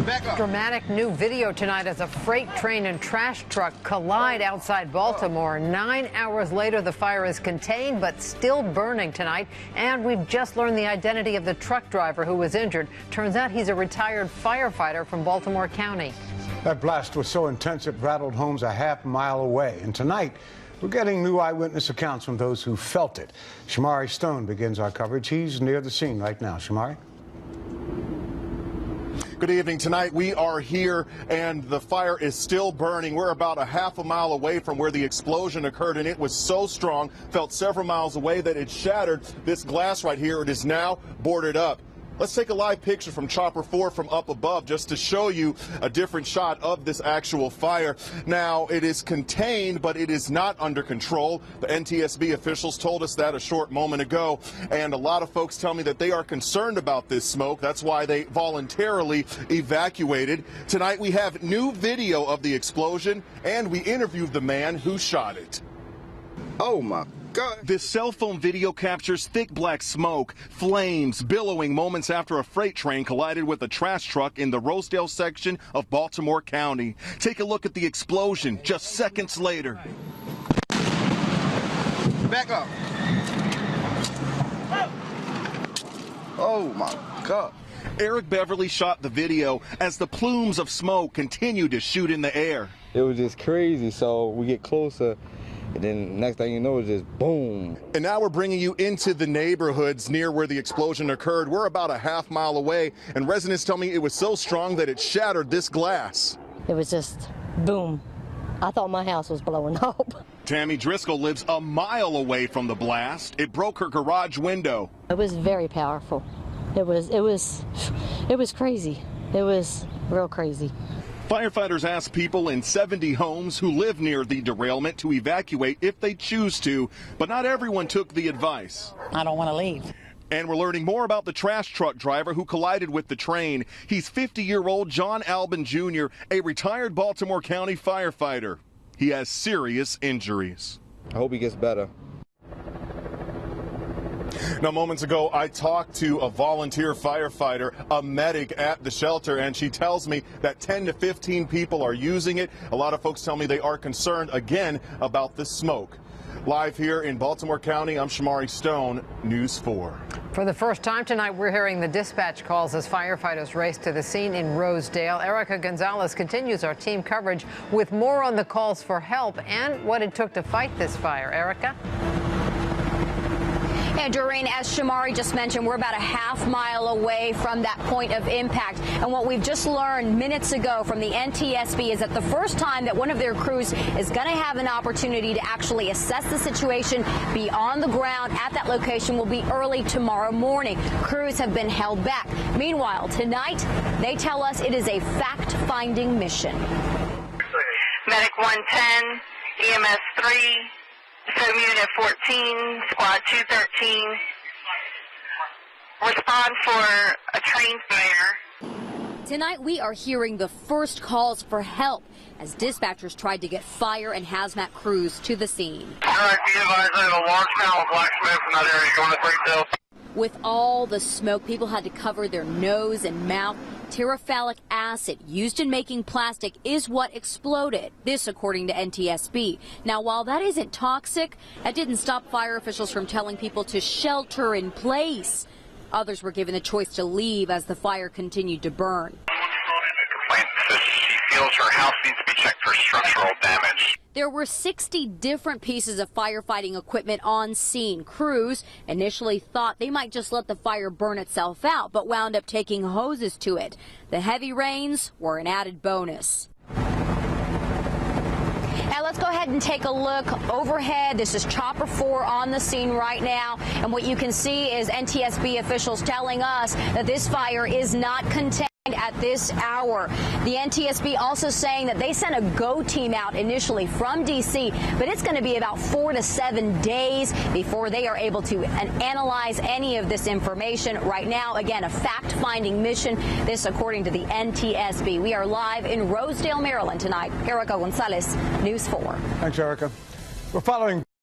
Back up. Dramatic new video tonight as a freight train and trash truck collide outside Baltimore. 9 hours later, the fire is contained but still burning tonight. And we've just learned the identity of the truck driver who was injured. Turns out he's a retired firefighter from Baltimore County. That blast was so intense it rattled homes a half-mile away. And tonight, we're getting new eyewitness accounts from those who felt it. Shomari Stone begins our coverage. He's near the scene right now. Shomari? Good evening. Tonight we are here and the fire is still burning. We're about a half a mile away from where the explosion occurred, and it was so strong, felt several miles away, that it shattered this glass right here. It is now boarded up. Let's take a live picture from Chopper 4 from up above just to show you a different shot of this actual fire. Now, it is contained, but it is not under control. The NTSB officials told us that a short moment ago, and a lot of folks tell me that they are concerned about this smoke. That's why they voluntarily evacuated. Tonight, we have new video of the explosion, and we interviewed the man who shot it. Oh, my God. This cell phone video captures thick black smoke, flames billowing moments after a freight train collided with a trash truck in the Rosedale section of Baltimore County. Take a look at the explosion just seconds later. Back up. Oh, my God. Eric Beverly shot the video as the plumes of smoke continued to shoot in the air. It was just crazy, so we get closer. And then next thing you know, it's just boom. And now we're bringing you into the neighborhoods near where the explosion occurred. We're about a half mile away, and residents tell me it was so strong that it shattered this glass. It was just boom. I thought my house was blowing up. Tammy Driscoll lives a mile away from the blast. It broke her garage window. It was very powerful. It was crazy. It was real crazy. Firefighters asked people in 70 homes who live near the derailment to evacuate if they choose to, but not everyone took the advice. I don't want to leave. And we're learning more about the trash truck driver who collided with the train. He's 50-year-old John Alban Jr., a retired Baltimore County firefighter. He has serious injuries. I hope he gets better. Now, moments ago, I talked to a volunteer firefighter, a medic at the shelter, and she tells me that 10 to 15 people are using it. A lot of folks tell me they are concerned, again, about the smoke. Live here in Baltimore County, I'm Shomari Stone, News 4. For the first time tonight, we're hearing the dispatch calls as firefighters race to the scene in Rosedale. Erica Gonzalez continues our team coverage with more on the calls for help and what it took to fight this fire. Erica? And Doreen, as Shomari just mentioned, we're about a half mile away from that point of impact. And what we've just learned minutes ago from the NTSB is that the first time that one of their crews is going to have an opportunity to actually assess the situation, be on the ground at that location, will be early tomorrow morning. Crews have been held back. Meanwhile, tonight, they tell us it is a fact-finding mission. Medic 110, EMS 3. Foam Unit 14, Squad 213, respond for a train fire. Tonight we are hearing the first calls for help as dispatchers tried to get fire and hazmat crews to the scene. All right, be advised, I have a large panel of black smoke from that area going to Rosedale. With all the smoke, people had to cover their nose and mouth. Terephthalic acid used in making plastic is what exploded. This, according to NTSB. Now, while that isn't toxic, that didn't stop fire officials from telling people to shelter in place. Others were given the choice to leave as the fire continued to burn. She feels her house needs to be checked for structural damage. There were 60 different pieces of firefighting equipment on scene. Crews initially thought they might just let the fire burn itself out, but wound up taking hoses to it. The heavy rains were an added bonus. Now let's go ahead and take a look overhead. This is Chopper 4 on the scene right now. And what you can see is NTSB officials telling us that this fire is not contained at this hour. The NTSB also saying that they sent a GO team out initially from D.C., but it's going to be about 4 to 7 days before they are able to analyze any of this information. Right now, again, a fact-finding mission. This according to the NTSB. We are live in Rosedale, Maryland tonight. Erica Gonzalez, News 4. Thanks, Erica. We're following